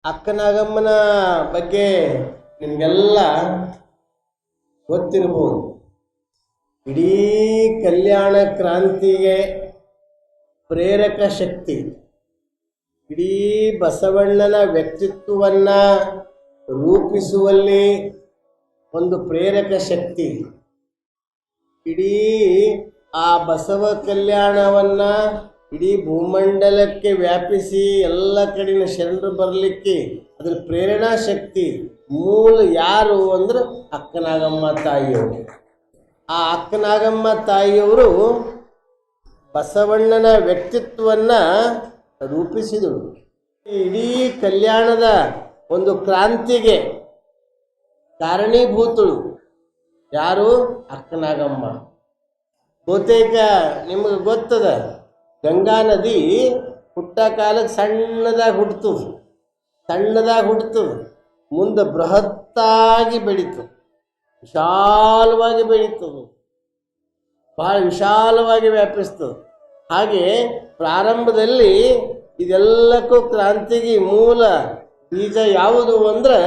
ಅಕ್ಕನಾಗಮ್ಮನ ಬಗ್ಗೆ ನಿಮಗೆಲ್ಲ ಗೊತ್ತಿರಬಹುದು. ಇಡೀ ಕಲ್ಯಾಣ ಕ್ರಾಂತಿಗೆ ಪ್ರೇರಕ ಶಕ್ತಿ, ಇಡೀ ಬಸವಣ್ಣನ ವ್ಯಕ್ತಿತ್ವವನ್ನು ರೂಪಿಸುವಲ್ಲಿ ಒಂದು ಪ್ರೇರಕ ಶಕ್ತಿ. ಇಡೀ ಆ ಬಸವ ಕಲ್ಯಾಣವನ್ನು ಇಡೀ ಭೂಮಂಡಲಕ್ಕೆ ವ್ಯಾಪಿಸಿ ಎಲ್ಲ ಕಡೆಯ ಶರಣರು ಬರಲಿಕ್ಕೆ ಅದರ ಪ್ರೇರಣಾ ಶಕ್ತಿ ಮೂಲ ಯಾರು ಅಂದ್ರೆ ಅಕ್ಕನಾಗಮ್ಮ ತಾಯಿಯವರು. ಆ ಅಕ್ಕನಾಗಮ್ಮ ತಾಯಿಯವರು ಬಸವಣ್ಣನ ವ್ಯಕ್ತಿತ್ವವನ್ನು ರೂಪಿಸಿದಳು. ಇಡೀ ಕಲ್ಯಾಣದ ಒಂದು ಕ್ರಾಂತಿಗೆ ಕಾರಣೀಭೂತಳು ಯಾರು? ಅಕ್ಕನಾಗಮ್ಮ. ಬಹುತೇಕ ನಿಮಗೆ ಗೊತ್ತದ, ಗಂಗಾ ನದಿ ಹುಟ್ಟ ಕಾಲಕ್ಕೆ ಸಣ್ಣದಾಗಿ ಹುಟ್ಟಿತು, ಮುಂದೆ ಬೃಹತ್ತಾಗಿ ಬೆಳೀತು, ವಿಶಾಲವಾಗಿ ಬೆಳೀತು, ಬಹಳ ವಿಶಾಲವಾಗಿ ವ್ಯಾಪಿಸ್ತು. ಹಾಗೆ ಪ್ರಾರಂಭದಲ್ಲಿ ಇದೆಲ್ಲಕ್ಕೂ ಕ್ರಾಂತಿಗೆ ಮೂಲ ಬೀಜ ಯಾವುದು ಅಂದ್ರೆ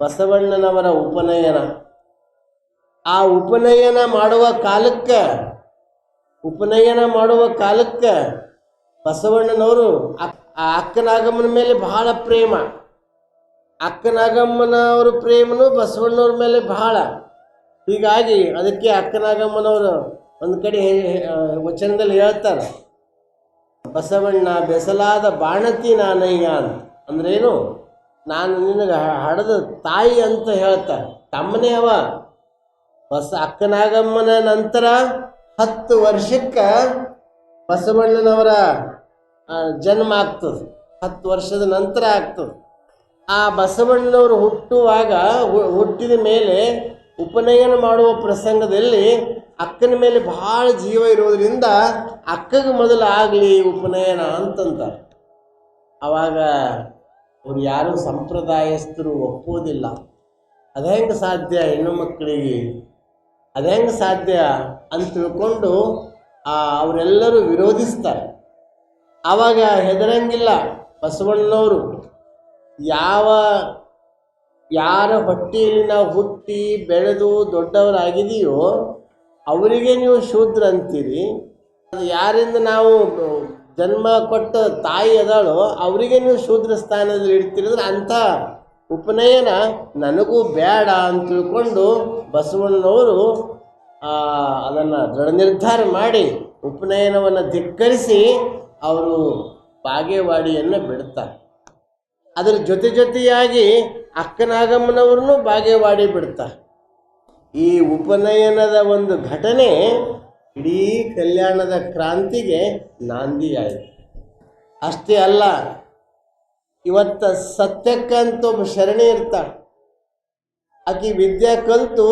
ಬಸವಣ್ಣನವರ ಉಪನಯನ. ಆ ಉಪನಯನ ಮಾಡುವ ಕಾಲಕ್ಕೆ ಬಸವಣ್ಣನವರು ಆ ಅಕ್ಕನಾಗಮ್ಮನ ಮೇಲೆ ಬಹಳ ಪ್ರೇಮ. ಅಕ್ಕನಾಗಮ್ಮನವ್ರ ಪ್ರೇಮನು ಬಸವಣ್ಣವ್ರ ಮೇಲೆ ಬಹಳ. ಹೀಗಾಗಿ ಅದಕ್ಕೆ ಅಕ್ಕನಾಗಮ್ಮನವರು ಒಂದು ಕಡೆ ವಚನದಲ್ಲಿ ಹೇಳ್ತಾರೆ, ಬಸವಣ್ಣ ಬೆಸಲಾದ ಬಾಣತಿ ನಾನಯ್ಯ ಅಂತ. ಅಂದ್ರೇನು? ನಾನು ನಿನಗೆ ಹಡದ ತಾಯಿ ಅಂತ ಹೇಳ್ತಾರೆ. ತಮ್ಮನೇ ಅವ. ಅಕ್ಕನಾಗಮ್ಮನ ನಂತರ 10 ವರ್ಷಕ್ಕೆ ಬಸವಣ್ಣನವರ ಜನ್ಮ ಆಗ್ತದೆ. 10 ವರ್ಷದ ನಂತರ ಆಗ್ತದೆ. ಆ ಬಸವಣ್ಣನವರು ಹುಟ್ಟಿದ ಮೇಲೆ ಉಪನಯನ ಮಾಡುವ ಪ್ರಸಂಗದಲ್ಲಿ ಅಕ್ಕನ ಮೇಲೆ ಬಹಳ ಜೀವ ಇರೋದ್ರಿಂದ ಅಕ್ಕಗೆ ಮೊದಲು ಆಗಲಿ ಉಪನಯನ ಅಂತಂತಾರೆ. ಆವಾಗ ಅವ್ರು ಯಾರೂ ಸಂಪ್ರದಾಯಸ್ಥರು ಒಪ್ಪೋದಿಲ್ಲ. ಅದು ಹೆಂಗೆ ಸಾಧ್ಯ? ಹೆಣ್ಣು ಮಕ್ಕಳಿಗೆ ಅದು ಹೆಂಗೆ ಸಾಧ್ಯ ಅಂತ ತಿಳ್ಕೊಂಡು ಅವರೆಲ್ಲರೂ ವಿರೋಧಿಸ್ತಾರೆ. ಆವಾಗ ಹೆದರಂಗಿಲ್ಲ ಬಸವಣ್ಣನವರು. ಯಾರ ಹೊಟ್ಟೆಯಲ್ಲಿ ನಾವು ಹುಟ್ಟಿ ಬೆಳೆದು ದೊಡ್ಡವರಾಗಿದೆಯೋ ಅವರಿಗೆ ನೀವು ಶೂದ್ರ ಅಂತೀರಿ, ಯಾರಿಂದ ನಾವು ಜನ್ಮ ಕೊಟ್ಟ ತಾಯಿ ಅದಾಳೋ ಅವರಿಗೆ ನೀವು ಶೂದ್ರ ಸ್ಥಾನದಲ್ಲಿ ಇಡ್ತೀರಿದ್ರೆ ಅಂಥ ಉಪನಯನ ನನಗೂ ಬೇಡ ಅಂತ ತಿಳ್ಕೊಂಡು ಬಸವಣ್ಣನವರು ಅದನ್ನು ದೃಢ ನಿರ್ಧಾರ ಮಾಡಿ ಉಪನಯನವನ್ನು ಧಿಕ್ಕರಿಸಿ ಅವರು ಬಾಗೇವಾಡಿಯನ್ನು ಬಿಡ್ತಾರೆ. ಅದರ ಜೊತೆಯಾಗಿ ಅಕ್ಕನಾಗಮ್ಮನವ್ರನ್ನೂ ಬಾಗೇವಾಡಿ ಬಿಡ್ತಾರೆ. ಈ ಉಪನಯನದ ಒಂದು ಘಟನೆ ಇಡೀ ಕಲ್ಯಾಣದ ಕ್ರಾಂತಿಗೆ ನಾಂದಿಯಾಯಿತು. ಅಷ್ಟೇ ಅಲ್ಲ, ಇವತ್ತು ಸತ್ಯಕ್ಕಂತ ಒಬ್ಬ ಶರಣಿ ಇರ್ತಾಳೆ. ಆಕೆ ವಿದ್ಯೆ ಕಲಿತು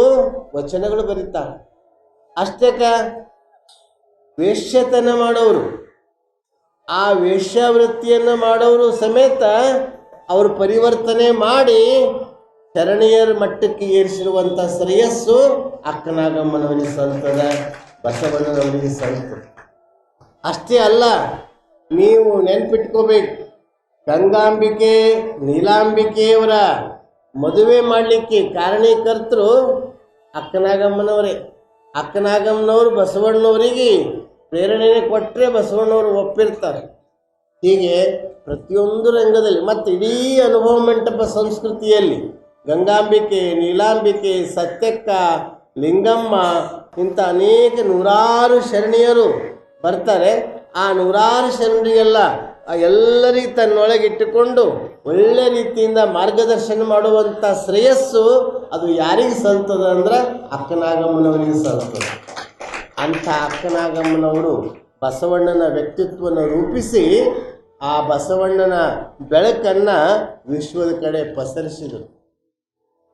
ವಚನಗಳು ಬರೀತಾಳೆ. ಅಷ್ಟಕ್ಕ ವೇಶ್ಯತನ ಮಾಡೋರು, ಆ ವೇಶ್ಯಾವೃತ್ತಿಯನ್ನು ಮಾಡೋರು ಸಮೇತ ಅವರು ಪರಿವರ್ತನೆ ಮಾಡಿ ಶರಣೀಯರ ಮಟ್ಟಕ್ಕೆ ಏರಿಸಿರುವಂಥ ಶ್ರೇಯಸ್ಸು ಅಕ್ಕನಾಗಮ್ಮನವರಿಗೆ ಸಲ್ತದ, ಬಸವಣ್ಣನವರಿಗೆ ಸಲ್ತದೆ. ಅಷ್ಟೇ ಅಲ್ಲ, ನೀವು ನೆನ್ಪಿಟ್ಕೋಬೇಕು, ಗಂಗಾಂಬಿಕೆ ನೀಲಾಂಬಿಕೆಯವರ ಮದುವೆ ಮಾಡಲಿಕ್ಕೆ ಕಾರಣೀಕರ್ತರು ಅಕ್ಕನಾಗಮ್ಮನವರೇ. ಅಕ್ಕನಾಗಮ್ಮನವರು ಬಸವಣ್ಣನವರಿಗೆ ಪ್ರೇರಣೆನೇ ಕೊಟ್ಟರೆ ಬಸವಣ್ಣವರು ಒಪ್ಪಿರ್ತಾರೆ. ಹೀಗೆ ಪ್ರತಿಯೊಂದು ರಂಗದಲ್ಲಿ ಮತ್ತು ಇಡೀ ಅನುಭವ ಮಂಟಪ ಸಂಸ್ಕೃತಿಯಲ್ಲಿ ಗಂಗಾಂಬಿಕೆ, ನೀಲಾಂಬಿಕೆ, ಸತ್ಯಕ್ಕ, ಲಿಂಗಮ್ಮ ಇಂಥ ಅನೇಕ ನೂರಾರು ಶರಣೀಯರು ಬರ್ತಾರೆ. ಆ ನೂರಾರು ಶರಣರಿಗೆಲ್ಲ ಎಲ್ಲರಿಗೆ ತನ್ನೊಳಗಿಟ್ಟುಕೊಂಡು ಒಳ್ಳೆ ರೀತಿಯಿಂದ ಮಾರ್ಗದರ್ಶನ ಮಾಡುವಂಥ ಶ್ರೇಯಸ್ಸು ಅದು ಯಾರಿಗೆ ಸಲ್ತದ ಅಂದ್ರೆ ಅಕ್ಕನಾಗಮ್ಮನವರಿಗೆ ಸಲ್ತದೆ. ಅಂಥ ಅಕ್ಕನಾಗಮ್ಮನವರು ಬಸವಣ್ಣನ ವ್ಯಕ್ತಿತ್ವವನ್ನು ರೂಪಿಸಿ ಆ ಬಸವಣ್ಣನ ಬೆಳಕನ್ನು ವಿಶ್ವದ ಕಡೆ ಪಸರಿಸಿದರು.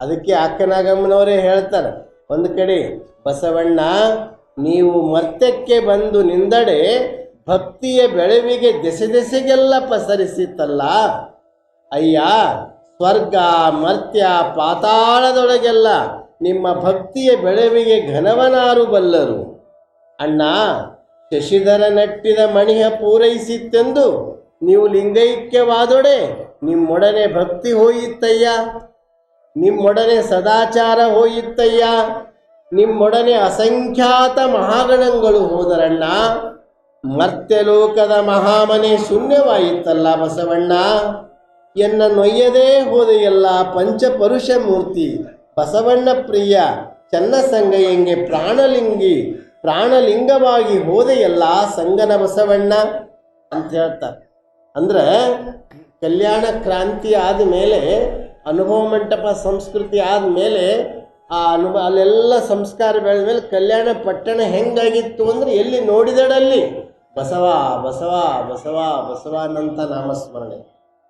ಅದಕ್ಕೆ ಅಕ್ಕನಾಗಮ್ಮನವರೇ ಹೇಳ್ತಾರೆ, ಒಂದು ಕಡೆ ಬಸವಣ್ಣ ನೀವು ಮರ್ತ್ಯಕ್ಕೆ ಬಂದು ನಿಂದಡೆ ಭಕ್ತಿಯ ಬೆಳವಿಗೆ ದೆಸೆಗೆಲ್ಲ ಪಸರಿಸಿತಲ್ಲ. ಅಯ್ಯ, ಸ್ವರ್ಗ ಮರ್ತ್ಯ ಪಾತಾಳದೊಳಗೆಲ್ಲ ನಿಮ್ಮ ಭಕ್ತಿಯ ಬೆಳವಿಗೆ ಘನವನಾರು ಬಲ್ಲರು. ಅಣ್ಣ, ಶಶಿಧರ ನಟ್ಟಿದ ಮಣಿಯ ಪೂರೈಸಿತೆಂದು ನೀವು ಲಿಂಗೈಕ್ಯವಾದೊಡೆ ನಿಮ್ಮೊಡನೆ ಭಕ್ತಿ ಹೋಯಿತ್ತಯ್ಯ, ನಿಮ್ಮೊಡನೆ ಸದಾಚಾರ ಹೋಯಿತ್ತಯ್ಯ, ನಿಮ್ಮೊಡನೆ ಅಸಂಖ್ಯಾತ ಮಹಾಗಣಗಳು ಹೋದರಣ್ಣ, ಮರ್ತ್ಯಲೋಕದ ಮಹಾಮನೆ ಶೂನ್ಯವಾಯಿತಲ್ಲ ಬಸವಣ್ಣ. ಎನ್ನ ನೊಯ್ಯದೇ ಹೋದೆಯಲ್ಲ ಪಂಚಪರುಷ ಮೂರ್ತಿ ಬಸವಣ್ಣ ಪ್ರಿಯ ಚನ್ನಸಂಗಯ್ಯಂಗೆ ಪ್ರಾಣಲಿಂಗವಾಗಿ ಹೋದೆಯಲ್ಲ ಸಂಗನ ಬಸವಣ್ಣ ಅಂತ ಹೇಳ್ತಾರೆ. ಅಂದ್ರೆ ಕಲ್ಯಾಣ ಕ್ರಾಂತಿ ಆದಮೇಲೆ, ಅನುಭವ ಮಂಟಪ ಸಂಸ್ಕೃತಿ ಆದಮೇಲೆ, ಆ ಅಲ್ಲೆಲ್ಲ ಸಂಸ್ಕಾರ ಬೆಳೆದ ಮೇಲೆ ಕಲ್ಯಾಣ ಪಟ್ಟಣ ಹೆಂಗಾಗಿತ್ತು ಅಂದರೆ ಎಲ್ಲಿ ನೋಡಿದಡಲ್ಲಿ ಬಸವ ಬಸವ ಬಸವ ಬಸವನಂತ ನಾಮಸ್ಮರಣೆ,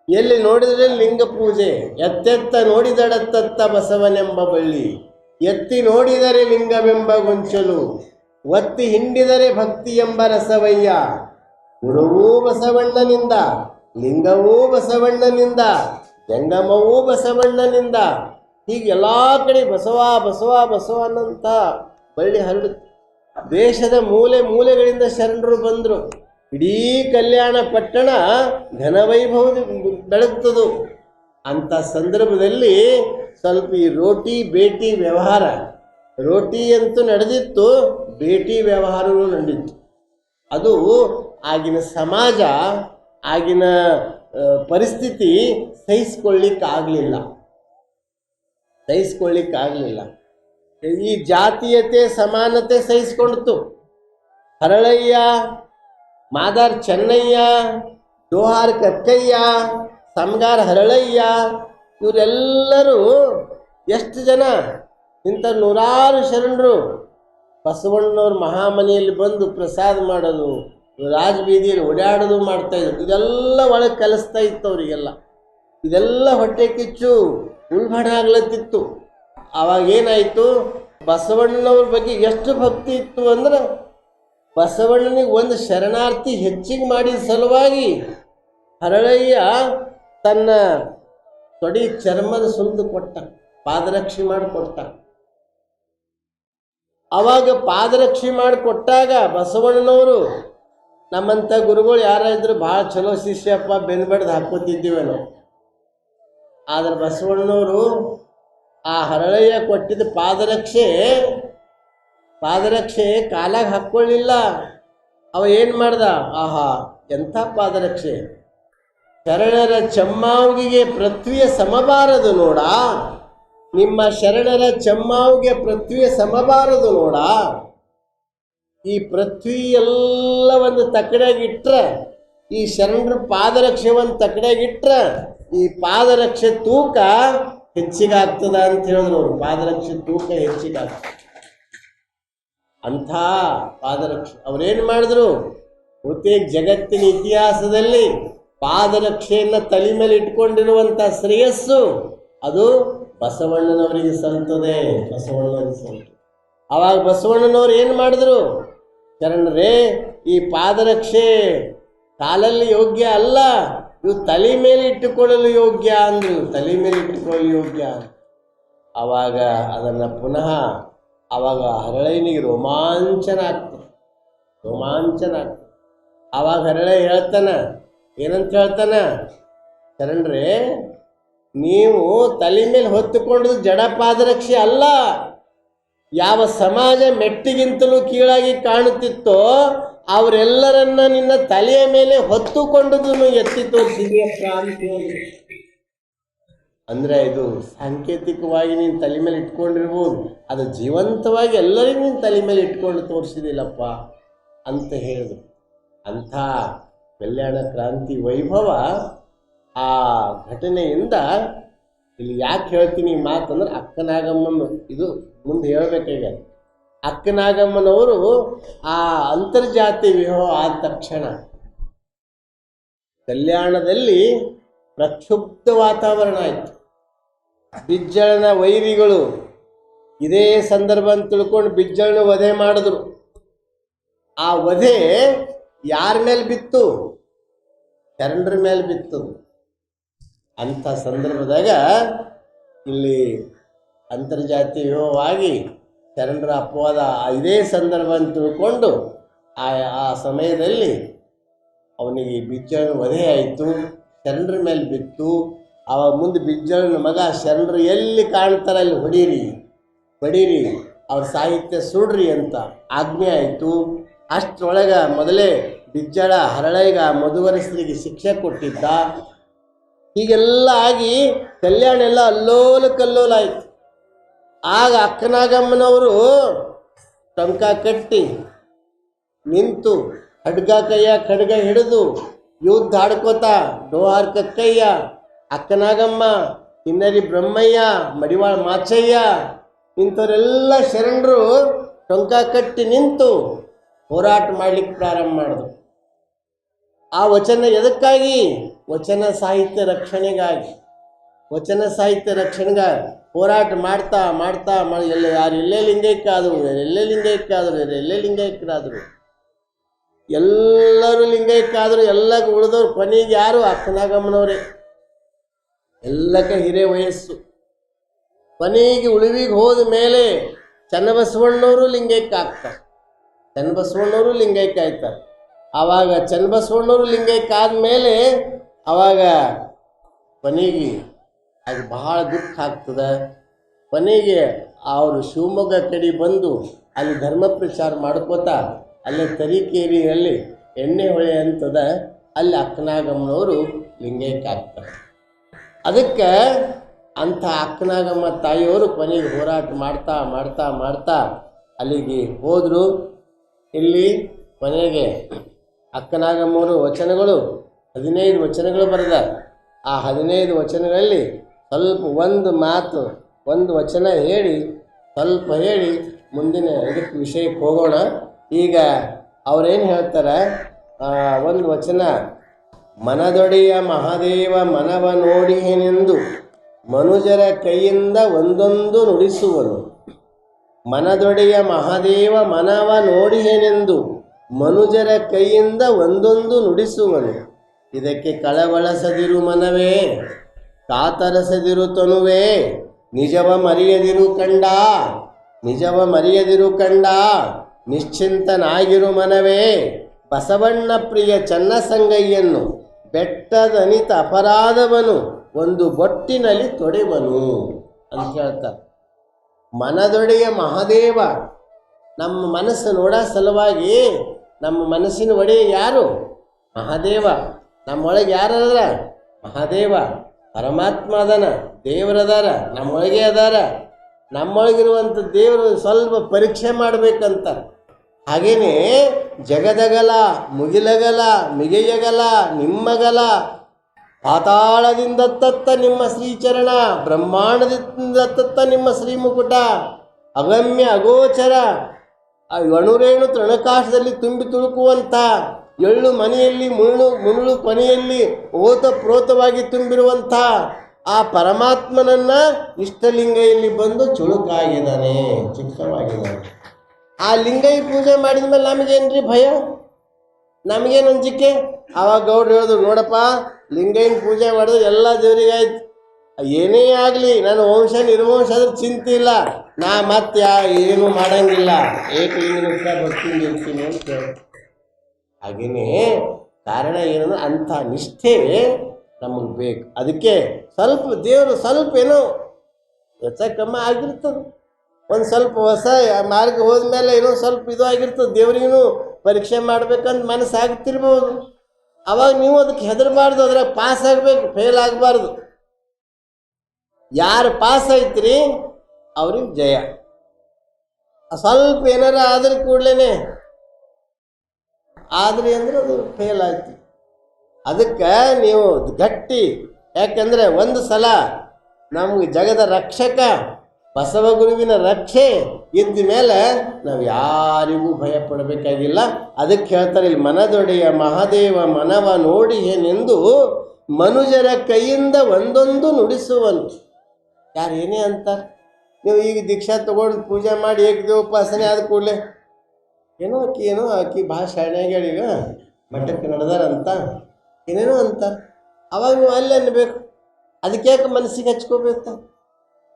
ಎಲ್ಲಿ ನೋಡಿದರೆ ಲಿಂಗ ಪೂಜೆ, ಎತ್ತೆತ್ತ ನೋಡಿದಡತ್ತತ್ತ ಬಸವನೆಂಬ ಬಳ್ಳಿ, ಎತ್ತಿ ನೋಡಿದರೆ ಲಿಂಗವೆಂಬ ಗೊಂಚಲು, ಒತ್ತಿ ಹಿಂಡಿದರೆ ಭಕ್ತಿ ಎಂಬ ರಸವಯ್ಯ, ಗುರುವೂ ಬಸವಣ್ಣನಿಂದ, ಲಿಂಗವೂ ಬಸವಣ್ಣನಿಂದ, ಜಂಗಮವೂ ಬಸವಣ್ಣನಿಂದ, ಹೀಗೆ ಎಲ್ಲ ಕಡೆ ಬಸವ ಬಸವ ಬಸವನಂತ ಬಳ್ಳಿ ಹರಡುತ್ತೆ. ದೇಶದ ಮೂಲೆ ಮೂಲೆಗಳಿಂದ ಶರಣರು ಬಂದರು. ಇಡೀ ಕಲ್ಯಾಣ ಪಟ್ಟಣ ಘನವೈಭವದ ಬೆಳಗ್ತದು. ಅಂಥ ಸಂದರ್ಭದಲ್ಲಿ ಸ್ವಲ್ಪ ಈ ರೋಟಿ ಬೇಟಿ ವ್ಯವಹಾರ, ರೋಟಿ ಅಂತೂ ನಡೆದಿತ್ತು, ಬೇಟಿ ವ್ಯವಹಾರವೂ ನಡೆದಿತ್ತು. ಅದು ಆಗಿನ ಸಮಾಜ, ಆಗಿನ ಪರಿಸ್ಥಿತಿ ಸಹಿಸ್ಕೊಳ್ಳಿಕ್ಕಾಗಲಿಲ್ಲ. ಈ ಜಾತೀಯತೆ ಸಮಾನತೆ ಸಹಿಸ್ಕೊಂಡಿತು. ಹರಳಯ್ಯ, ಮಾದಾರ್ ಚೆನ್ನಯ್ಯ, ಜೋಹಾರ್ ಕಕ್ಕಯ್ಯ, ಸಮಗಾರ್ ಹರಳಯ್ಯ, ಇವರೆಲ್ಲರೂ ಎಷ್ಟು ಜನ, ಇಂಥ ನೂರಾರು ಶರಣರು ಬಸವಣ್ಣವ್ರ ಮಹಾಮನೆಯಲ್ಲಿ ಬಂದು ಪ್ರಸಾದ ಮಾಡೋದು, ರಾಜಬೀದಿಯಲ್ಲಿ ಓಡಾಡೋದು ಮಾಡ್ತಾಯಿದ್ರು. ಇದೆಲ್ಲ ಒಳಗೆ ಕಲಿಸ್ತಾ ಇತ್ತು ಅವರಿಗೆಲ್ಲ. ಇದೆಲ್ಲ ಹೊಟ್ಟೆ ಕಿಚ್ಚು ಉಲ್ಬಣ ಆಗ್ಲತ್ತಿತ್ತು. ಆವಾಗೇನಾಯಿತು, ಬಸವಣ್ಣವ್ರ ಬಗ್ಗೆ ಎಷ್ಟು ಭಕ್ತಿ ಇತ್ತು ಅಂದ್ರೆ, ಬಸವಣ್ಣನಿಗೆ ಒಂದು ಶರಣಾರ್ಥಿ ಹೆಚ್ಚಿಗೆ ಮಾಡಿದ ಸಲುವಾಗಿ ಹರಳಯ್ಯ ತನ್ನ ತೊಡಿ ಚರ್ಮದ ಸುಲಿದು ಕೊಟ್ಟ, ಪಾದರಕ್ಷೆ ಮಾಡಿಕೊಟ್ಟ. ಆವಾಗ ಪಾದರಕ್ಷೆ ಮಾಡಿಕೊಟ್ಟಾಗ ಬಸವಣ್ಣನವರು, ನಮ್ಮಂಥ ಗುರುಗಳು ಯಾರಾದ್ರು ಭಾಳ ಚಲೋ ಶಿಷ್ಯಪ್ಪ ಬೆನ್ಬಡ್ದು ಹಾಕೋತಿದ್ದೀವೇನೋ, ಆದರೆ ಬಸವಣ್ಣನವರು ಆ ಹರಳಯ್ಯ ಕೊಟ್ಟಿದ್ದ ಪಾದರಕ್ಷೆ ಕಾಲಾಗ ಹಾಕ್ಕೊಳ್ಳಿಲ್ಲ. ಅವ ಏನು ಮಾಡ್ದ, ಆಹಾ ಎಂಥ ಪಾದರಕ್ಷೆ, ಶರಣರ ಚಮ್ಮಾವಿಗೆ ಪೃಥ್ವಿಯ ಸಮಬಾರದು ನೋಡ, ನಿಮ್ಮ ಶರಣರ ಚಮ್ಮಾವಿಗೆ ಪೃಥ್ವಿಯ ಸಮಬಾರದು ನೋಡ. ಈ ಪೃಥ್ವಿ ಎಲ್ಲ ಒಂದು ತಕ್ಕಡೆಯಾಗಿಟ್ರೆ, ಈ ಶರಣರ ಪಾದರಕ್ಷೆ ಒಂದು ತಕ್ಕಡೆಯಾಗಿಟ್ರೆ, ಈ ಪಾದರಕ್ಷೆ ತೂಕ ಹೆಚ್ಚಿಗಾಗ್ತದ ಅಂತ ಹೇಳಿದ್ರು ಅವರು. ಪಾದರಕ್ಷೆ ತೂಕ ಹೆಚ್ಚಿಗಾಗ್ತದೆ. ಅಂಥ ಪಾದರಕ್ಷೆ ಅವ್ರೇನು ಮಾಡಿದ್ರು, ಬಹುತೇಕ ಜಗತ್ತಿನ ಇತಿಹಾಸದಲ್ಲಿ ಪಾದರಕ್ಷೆಯನ್ನು ತಲೆ ಮೇಲೆ ಇಟ್ಕೊಂಡಿರುವಂಥ ಶ್ರೇಯಸ್ಸು ಅದು ಬಸವಣ್ಣನವರಿಗೆ ಸಲ್ತದೆ. ಆವಾಗ ಬಸವಣ್ಣನವ್ರು ಏನು ಮಾಡಿದ್ರು, ಶರಣರೇ ಈ ಪಾದರಕ್ಷೆ ಕಾಲಲ್ಲಿ ಯೋಗ್ಯ ಅಲ್ಲ, ಇವು ತಲೆ ಮೇಲೆ ಇಟ್ಟುಕೊಳ್ಳಲು ಯೋಗ್ಯ ಅಂದರು. ತಲೆ ಮೇಲೆ ಇಟ್ಟುಕೊಳ್ಳಲು ಯೋಗ್ಯ. ಆವಾಗ ಅದನ್ನು ಪುನಃ ಆವಾಗ ಹರಳಯ್ಯನಿಗೆ ರೋಮಾಂಚನ ಆಗ್ತದೆ. ಆವಾಗ ಹರಳಯ್ಯ ಹೇಳ್ತಾನೆ, ಏನಂತ ಹೇಳ್ತಾನೆ, ಶರಣರೇ ನೀವು ತಲೆ ಮೇಲೆ ಹೊತ್ತುಕೊಂಡದ್ದು ಜಡ ಪಾದರಕ್ಷೆ ಅಲ್ಲ, ಯಾವ ಸಮಾಜ ಮೆಟ್ಟಿಗಿಂತಲೂ ಕೀಳಾಗಿ ಕಾಣುತ್ತಿತ್ತೋ ಅವರೆಲ್ಲರನ್ನ ನಿನ್ನ ತಲೆಯ ಮೇಲೆ ಹೊತ್ತುಕೊಂಡದನ್ನು ಎತ್ತಿ ತೋರಿಸಿದೆಯಪ್ಪ ಅಂತ ಹೇಳಿ. ಅಂದರೆ ಇದು ಸಾಂಕೇತಿಕವಾಗಿ ನೀನು ತಲೆ ಮೇಲೆ ಇಟ್ಕೊಂಡಿರ್ಬೋದು, ಅದು ಜೀವಂತವಾಗಿ ಎಲ್ಲರಿಗೂ ನೀನು ತಲೆ ಮೇಲೆ ಇಟ್ಕೊಂಡು ತೋರಿಸಿದಿಲ್ಲಪ್ಪ ಅಂತ ಹೇಳಿದ್ರು. ಅಂಥ ಕಲ್ಯಾಣ ಕ್ರಾಂತಿ ವೈಭವ ಆ ಘಟನೆಯಿಂದ ಇಲ್ಲಿ ಯಾಕೆ ಹೇಳ್ತೀನಿ ಈ ಮಾತಂದ್ರೆ, ಅಕ್ಕನಾಗಮ್ಮನ ಇದು ಮುಂದೆ ಹೇಳಬೇಕಾಗ, ಅಕ್ಕನಾಗಮ್ಮನವರು ಆ ಅಂತರ್ಜಾತಿ ವಿವಾಹ ಆದ ತಕ್ಷಣ ಕಲ್ಯಾಣದಲ್ಲಿ ಪ್ರಕ್ಷುಬ್ಧ ವಾತಾವರಣ ಆಯಿತು. ಬಿಜ್ಜಳನ ವೈರಿಗಳು ಇದೇ ಸಂದರ್ಭ ಅಂತ ತಿಳ್ಕೊಂಡು ಬಿಜ್ಜಳನ ವಧೆ ಮಾಡಿದ್ರು. ಆ ವಧೆ ಯಾರ ಮೇಲೆ ಬಿತ್ತು, ಶರಣರ ಮೇಲೆ ಬಿತ್ತು. ಅಂಥ ಸಂದರ್ಭದಾಗ ಇಲ್ಲಿ ಅಂತರ್ಜಾತಿ ವಿವಾಹವಾಗಿ ಶರಣರ ಅಪವಾದ ಇದೇ ಸಂದರ್ಭ ಅಂತ ತಿಳ್ಕೊಂಡು ಆ ಸಮಯದಲ್ಲಿ ಅವನಿಗೆ ಬಿಜ್ಜಳನ ವಧೆ ಆಯಿತು, ಶರಣರ ಮೇಲೆ ಬಿತ್ತು. ಅವಾಗ ಮುಂದೆ ಬಿಜ್ಜಳನ ಮಗ ಶರಣರು ಎಲ್ಲಿ ಕಾಣ್ತಾರೆ ಅಲ್ಲಿ ಹೊಡೀರಿ ಅವ್ರ ಸಾಹಿತ್ಯ ಸುಡ್ರಿ ಅಂತ ಆಜ್ಞೆ ಆಯಿತು. ಅಷ್ಟರೊಳಗೆ ಮೊದಲೇ ಬಿಜ್ಜಳ ಹರಳೈಗ ಮಧುವರಸರಿಗೆ ಶಿಕ್ಷೆ ಕೊಟ್ಟಿದ್ದ. ಹೀಗೆಲ್ಲ ಆಗಿ ಕಲ್ಯಾಣ ಎಲ್ಲ ಅಲ್ಲೋಲ ಕಲ್ಲೋಲ ಆಯಿತು. ಆಗ ಅಕ್ಕನಾಗಮ್ಮನವರು ಟಂಕ ಕಟ್ಟಿ ನಿಂತು ಖಡ್ಗ ಹಿಡಿದು ಯುದ್ಧ ಆಡ್ಕೋತ ಡೋಹಾರ್ ಕಕ್ಕಯ್ಯ, ಅಕ್ಕನಾಗಮ್ಮ, ಕಿನ್ನರಿ ಬ್ರಹ್ಮಯ್ಯ, ಮಡಿವಾಳ ಮಾಚಯ್ಯ ಇಂಥವರೆಲ್ಲ ಶರಣರು ಟೊಂಕ ಕಟ್ಟಿ ನಿಂತು ಹೋರಾಟ ಮಾಡಲಿಕ್ಕೆ ಪ್ರಾರಂಭ ಮಾಡಿದ್ರು. ಆ ವಚನ ಎದಕ್ಕಾಗಿ? ವಚನ ಸಾಹಿತ್ಯ ರಕ್ಷಣೆಗಾಗಿ. ವಚನ ಸಾಹಿತ್ಯ ರಕ್ಷಣೆಗಾಗಿ ಹೋರಾಟ ಮಾಡ್ತಾ ಯಾರು ಎಲ್ಲೇ ಲಿಂಗೈಕ್ಯಾದರು, ಎಲ್ಲರೂ ಲಿಂಗೈಕ್ಯಾದರು. ಎಲ್ಲ ಉಳಿದವ್ರು ಕೊನೆಗೆ ಯಾರು? ಅಕ್ಕನಾಗಮ್ಮನವರೇ. ಎಲ್ಲಕ್ಕೆ ಹಿರೇ ವಯಸ್ಸು. ಕೊನೆಗೆ ಉಳಿವಿಗೆ ಹೋದ ಮೇಲೆ ಚನ್ನಬಸವಣ್ಣವರು ಲಿಂಗೈಕ್ಯ ಆಗ್ತಾರೆ. ಚನ್ನಬಸವಣ್ಣವರು ಲಿಂಗೈಕ್ಯ ಆಯ್ತಾರೆ. ಆವಾಗ ಚನ್ನಬಸವಣ್ಣವರು ಲಿಂಗೈಕ್ಯ ಆದಮೇಲೆ ಆವಾಗ ಕೊನೆಗೆ ಅದು ಬಹಳ ದುಃಖ ಆಗ್ತದೆ. ಕೊನೆಗೆ ಅವರು ಶಿವಮೊಗ್ಗ ಕಡೆ ಬಂದು ಅಲ್ಲಿ ಧರ್ಮ ಪ್ರಚಾರ ಮಾಡ್ಕೋತಾ ಅಲ್ಲೇ ತರೀಕೇರಿಯಲ್ಲಿ ಎಣ್ಣೆ ಹೊಳೆ ಅಂತದ, ಅಲ್ಲಿ ಅಕ್ಕನಾಗಮ್ಮನವರು ಲಿಂಗೈಕ್ಯ ಆಗ್ತಾರೆ. ಅದಕ್ಕೆ ಅಂಥ ಅಕ್ಕನಾಗಮ್ಮ ತಾಯಿಯವರು ಕೊನೆಗೆ ಹೋರಾಟ ಮಾಡ್ತಾ ಅಲ್ಲಿಗೆ ಹೋದರು. ಇಲ್ಲಿ ಕೊನೆಗೆ ಅಕ್ಕನಾಗಮ್ಮವರು ವಚನಗಳು 15 ವಚನಗಳು ಬರೆದ. ಆ 15 ವಚನಗಳಲ್ಲಿ ಸ್ವಲ್ಪ ಒಂದು ವಚನ ಹೇಳಿ ಮುಂದಿನ ಇದಕ್ಕೆ ವಿಷಯಕ್ಕೆ ಹೋಗೋಣ. ಈಗ ಅವರೇನು ಹೇಳ್ತಾರೆ, ಒಂದು ವಚನ, ಮನದೊಡೆಯ ಮಹಾದೇವ ಮನವ ನೋಡಿಹೆನೆಂದು ಮನುಜರ ಕೈಯಿಂದ ಒಂದೊಂದು ನುಡಿಸುವನು. ಮನದೊಡೆಯ ಮಹಾದೇವ ಮನವ ನೋಡಿಹೆನೆಂದು ಮನುಜರ ಕೈಯಿಂದ ಒಂದೊಂದು ನುಡಿಸುವನು. ಇದಕ್ಕೆ ಕಳವಳಸದಿರು ಮನವೇ, ಕಾತರಸದಿರು ತನುವೇ, ನಿಜವ ಮರೆಯದಿರು ಕಂಡ ನಿಶ್ಚಿಂತನಾಗಿರು ಮನವೇ. ಬಸವಣ್ಣ ಪ್ರಿಯ ಚನ್ನಸಂಗಯ್ಯನ್ನು ಬೆಟ್ಟದನಿತ ಅಪರಾಧವನು ಒಂದು ಬೊಟ್ಟಿನಲ್ಲಿ ತೊಡೆವನು ಅಂತ ಹೇಳ್ತಾರೆ. ಮನದೊಡೆಯ ಮಹಾದೇವ, ನಮ್ಮ ಮನಸ್ಸು ನೋಡೋ ಸಲುವಾಗಿ ನಮ್ಮ ಮನಸ್ಸಿನ ಒಡೆಯ ಯಾರು? ಮಹಾದೇವ. ನಮ್ಮೊಳಗೆ ಯಾರದಾರ? ಮಹಾದೇವ ಪರಮಾತ್ಮ ಅದಾನ, ದೇವರದಾರ, ನಮ್ಮೊಳಗೆ ಅದಾರ. ನಮ್ಮೊಳಗಿರುವಂಥ ದೇವರು ಸ್ವಲ್ಪ ಪರೀಕ್ಷೆ ಮಾಡಬೇಕಂತ. ಹಾಗೇನೆ ಜಗದಗಲ, ಮುಗಿಲಗಲ, ಮಿಗೆಯಗಲ, ನಿಮ್ಮಗಲ, ಪಾತಾಳದಿಂದ ತತ್ತ ನಿಮ್ಮ ಶ್ರೀಚರಣ, ಬ್ರಹ್ಮಾಂಡದಿಂದ ತತ್ತ ನಿಮ್ಮ ಶ್ರೀಮುಕುಟ, ಅಗಮ್ಯ ಅಗೋಚರ, ಅಣುರೇಣು ತೃಣಕಾಶದಲ್ಲಿ ತುಂಬಿ ತುಳುಕುವಂಥ ಎಳ್ಳು ಮನೆಯಲ್ಲಿ ಮುಳ್ಳು ಕೊನೆಯಲ್ಲಿ ಓತಪ್ರೋತವಾಗಿ ತುಂಬಿರುವಂಥ ಆ ಪರಮಾತ್ಮನನ್ನು ಇಷ್ಟಲಿಂಗೈಯಲ್ಲಿ ಬಂದು ಚುಳುಕಾಗಿದ್ದಾನೆ, ಚಿಕ್ಕವಾಗಿದ್ದಾನೆ. ಆ ಲಿಂಗೈ ಪೂಜೆ ಮಾಡಿದ ಮೇಲೆ ನಮಗೇನ್ರಿ ಭಯ? ನಮಗೇನು ಅಂಜಿಕೆ? ಆವಾಗ ಗೌಡ್ರು ಹೇಳಿದ್ರು, ನೋಡಪ್ಪ ಲಿಂಗೈನ ಪೂಜೆ ಮಾಡಿದ್ರೆ ಎಲ್ಲ ದೇವರಿಗೆ ಆಯ್ತು, ಏನೇ ಆಗಲಿ ನನ್ನ ವಂಶ ನಿರ್ವಂಶ ಆದ್ರೆ ಚಿಂತೆ ಇಲ್ಲ, ನಾ ಮತ್ತೆ ಏನೂ ಮಾಡಂಗಿಲ್ಲ, ಏಕಲಿಂಗ ಬರ್ತೀನಿ ಇರ್ತೀನಿ ಅಂತ ಹೇಳಿ. ಹಾಗೆಯೇ ಕಾರಣ ಏನಂದ್ರೆ ಅಂಥ ನಿಷ್ಠೆ ನಮಗೆ ಬೇಕು. ಅದಕ್ಕೆ ದೇವರು ಸ್ವಲ್ಪ ಏನೋ ಹೆಚ್ಚ ಕಮ್ಮ ಆಗಿರ್ತದೆ. ಒಂದು ಸ್ವಲ್ಪ ಹೊಸ ಮಾರ್ಗ ಹೋದ್ಮೇಲೆ ಏನೋ ಸ್ವಲ್ಪ ಇದು ಆಗಿರ್ತದೆ. ದೇವ್ರಿಗೂ ಪರೀಕ್ಷೆ ಮಾಡ್ಬೇಕಂತ ಮನಸ್ಸು ಆಗ್ತಿರ್ಬೋದು. ಅವಾಗ ನೀವು ಅದಕ್ಕೆ ಹೆದರಬಾರ್ದು, ಅದ್ರಾಗ ಪಾಸ್ ಆಗಬೇಕು, ಫೇಲ್ ಆಗಬಾರ್ದು. ಯಾರು ಪಾಸ್ ಐತ್ರಿ ಅವ್ರಿಗೆ ಜಯ. ಸ್ವಲ್ಪ ಏನಾರ ಆದ್ರೆ ಕೂಡಲೇ ಆದ್ರಿ ಅಂದ್ರೆ ಅದು ಫೇಲ್ ಆಯ್ತು. ಅದಕ್ಕೆ ನೀವು ಗಟ್ಟಿ, ಯಾಕಂದರೆ ಒಂದು ಸಲ ನಮಗೆ ಜಗದ ರಕ್ಷಕ ಬಸವಗುರುವಿನ ರಕ್ಷೆ ಇದ್ದ ಮೇಲೆ ನಾವು ಯಾರಿಗೂ ಭಯ ಪಡಬೇಕಾಗಿಲ್ಲ. ಅದಕ್ಕೆ ಹೇಳ್ತಾರೆ ಇಲ್ಲಿ, ಮನದೊಡೆಯ ಮಹಾದೇವ ಮನವ ನೋಡಿ ಏನೆಂದು ಮನುಜರ ಕೈಯಿಂದ ಒಂದೊಂದು ನುಡಿಸುವನು. ಯಾರು ಏನೇ ಅಂತಾರೆ, ನೀವು ಈಗ ದೀಕ್ಷಾ ತೊಗೊಂಡು ಪೂಜೆ ಮಾಡಿ ಏಕದೇವೋಪಾಸನೆ ಆದ ಕೂಡಲೇ ಏನೋ ಆಕಿ ಭಾಳ ಶಾಣ್ಯಾಗ್ಯಾಳ, ಈಗ ಮಠಕ್ಕೆ ನಡೆದಾರಂತ ಏನೇನೋ ಅಂತಾರೆ. ಅವಾಗ ನೀವು ಅಲ್ಲಿ ಅನ್ಬೇಕು. ಅದಕ್ಕೆ ಯಾಕೆ ಮನಸ್ಸಿಗೆ ಹಚ್ಕೋಬೇಕು?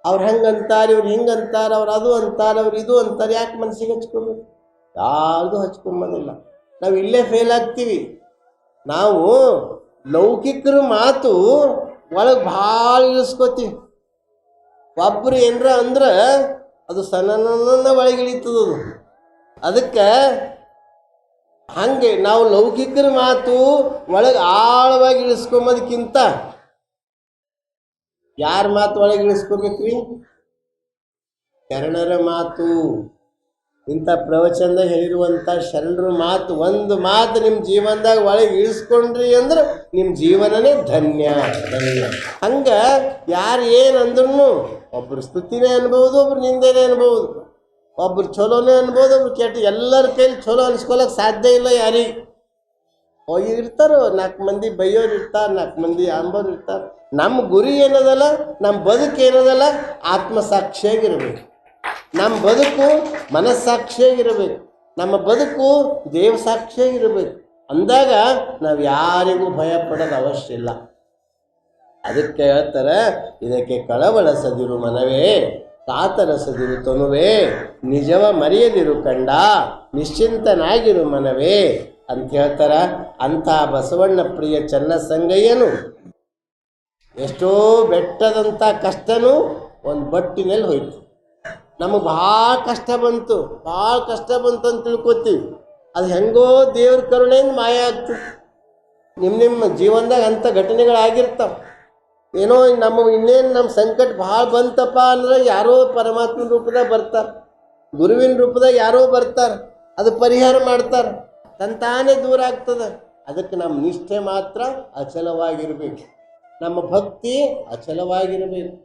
ಅವ್ರು ಹಂಗೆ ಅಂತಾರೆ, ಇವ್ರು ಹಿಂಗೆ ಅಂತಾರೆ, ಅವ್ರು ಅದು ಅಂತಾರೆ, ಅವ್ರು ಇದು ಅಂತಾರೆ, ಯಾಕೆ ಮನಸ್ಸಿಗೆ ಹಚ್ಕೋಬೇಕು? ಯಾರ್ದು ಹಚ್ಕೊಂಬೋದಿಲ್ಲ. ನಾವು ಇಲ್ಲೇ ಫೇಲ್ ಆಗ್ತೀವಿ. ನಾವು ಲೌಕಿಕರ ಮಾತು ಒಳಗೆ ಭಾಳ ಇಳಿಸ್ಕೋತೀವಿ. ಒಬ್ಬರು ಏನರ ಅಂದ್ರೆ ಅದು ಸಣ್ಣ ಒಳಗೆ ಇಳಿತದದು. ಅದಕ್ಕೆ ಹಂಗೆ ನಾವು ಲೌಕಿಕರ ಮಾತು ಒಳಗೆ ಆಳವಾಗಿ ಇಳಿಸ್ಕೊಂಬೋದಕ್ಕಿಂತ ಯಾರ ಮಾತು ಒಳಗೆ ಇಳಿಸ್ಕೋಬೇಕ್ರಿ? ಶರಣರ ಮಾತು. ಇಂಥ ಪ್ರವಚನದಾಗ ಹೇಳಿರುವಂಥ ಶರಣರ ಮಾತು, ಒಂದು ಮಾತು ನಿಮ್ಮ ಜೀವನದಾಗ ಒಳಗೆ ಇಳಿಸ್ಕೊಂಡ್ರಿ ಅಂದ್ರೆ ನಿಮ್ಮ ಜೀವನನೇ ಧನ್ಯ ಧನ್ಯ. ಹಂಗೆ ಯಾರು ಏನು ಅಂದ್ರೂ ಒಬ್ಬರು ಸ್ತುತಿನೇ ಅನ್ಬೋದು, ಒಬ್ರು ನಿಂದೇನೆ ಅನ್ಬೋದು, ಒಬ್ರು ಚಲೋನೇ ಅನ್ಬೋದು, ಒಬ್ರು ಕೆಟ್ಟ. ಎಲ್ಲರ ಕೈಲಿ ಚಲೋ ಅನ್ಸ್ಕೊಳಕ್ಕೆ ಸಾಧ್ಯ ಇಲ್ಲ ಯಾರಿಗೆ. ಹೋಗಿ ಇರ್ತಾರೋ 4 ಮಂದಿ ಬೈಯೋರು ಇರ್ತಾರೆ, 4 ಮಂದಿ ಅಂಬೋರು ಇರ್ತಾರೆ. ನಮ್ಮ ಗುರಿ ಏನದಲ್ಲ, ನಮ್ಮ ಬದುಕು ಏನದಲ್ಲ, ಆತ್ಮಸಾಕ್ಷಿಯಾಗಿರ್ಬೇಕು. ನಮ್ಮ ಬದುಕು ಮನಸ್ಸಾಕ್ಷಿಯಾಗಿರಬೇಕು, ನಮ್ಮ ಬದುಕು ದೇವ ಸಾಕ್ಷಿಯಾಗಿರಬೇಕು. ಅಂದಾಗ ನಾವು ಯಾರಿಗೂ ಭಯ ಪಡೋದು ಅವಶ್ಯ ಇಲ್ಲ. ಅದಕ್ಕೆ ಹೇಳ್ತಾರೆ, ಇದಕ್ಕೆ ಕಳವಳಿಸದಿರು ಮನವೇ, ಕಾತರಸದಿರು ತನುವೇ, ನಿಜವ ಮರೆಯದಿರು ಕಂಡ, ನಿಶ್ಚಿಂತನಾಗಿರು ಮನವೇ ಅಂತ ಹೇಳ್ತಾರ. ಅಂಥ ಬಸವಣ್ಣ ಪ್ರಿಯ ಚನ್ನಸಂಗಯ್ಯನು ಎಷ್ಟೋ ಬೆಟ್ಟದಂಥ ಕಷ್ಟನೂ ಒಂದು ಬಟ್ಟಿನಲ್ಲಿ ಹೋಯ್ತು. ನಮಗೆ ಭಾಳ ಕಷ್ಟ ಬಂತು ಅಂತ ತಿಳ್ಕೊತೀವಿ. ಅದು ಹೆಂಗೋ ದೇವ್ರ ಕರುಣೆಯಿಂದ ಮಾಯ ಆಗ್ತದೆ. ನಿಮ್ಮ ಜೀವನದಾಗ ಅಂಥ ಘಟನೆಗಳಾಗಿರ್ತಾವೆ. ಏನೋ ಇನ್ನೇನು ಸಂಕಟ ಭಾಳ ಬಂತಪ್ಪ ಅಂದ್ರೆ ಯಾರೋ ಪರಮಾತ್ಮನ ರೂಪದಾಗ ಬರ್ತಾರೆ, ಗುರುವಿನ ರೂಪದಾಗ ಯಾರೋ ಬರ್ತಾರೆ, ಅದು ಪರಿಹಾರ ಮಾಡ್ತಾರೆ, ತಂತಾನೇ ದೂರ ಆಗ್ತದೆ. ಅದಕ್ಕೆ ನಮ್ಮ ನಿಷ್ಠೆ ಮಾತ್ರ ಅಚಲವಾಗಿರಬೇಕು, ನಮ್ಮ ಭಕ್ತಿ ಅಚಲವಾಗಿರಬೇಕು.